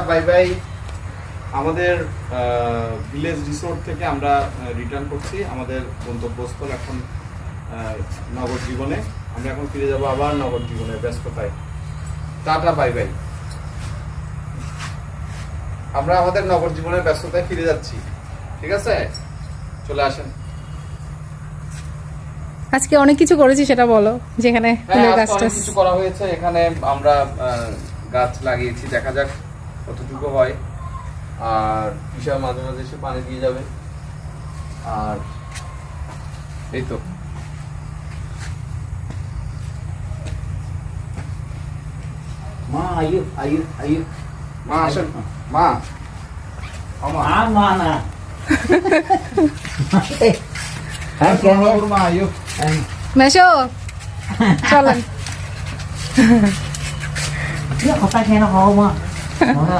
Bye bye. আমাদের village resort থেকে আমরা রিটার্ন করছি আমাদের গন্তব্যস্থল এখন নগর জীবনে। আমরা এখন ফিরে যাব আবার নগর জীবনের ব্যস্ততায়। Tata bye bye. আমরা আমাদের নগর জীবনের ব্যস্ততায় ফিরে যাচ্ছি, ঠিক আছে? চলে আসেন। আজকে অনেক কিছু করেছি সেটা বলো, যেখানে অনেক কিছু করা হয়েছে। এখানে আমরা গাছ লাগিয়েছি, দেখা যাক কতটুকু হয়। আর বিশাল মাঝে মাঝে এসে পানি দিয়ে যাবে। আর এই তো মা আয়ু আয়ু আয়ু মা আসেন। মা মা না হ্যাঁ কেন মা আয়ু মেশো চলেন। কথা কেন হও মা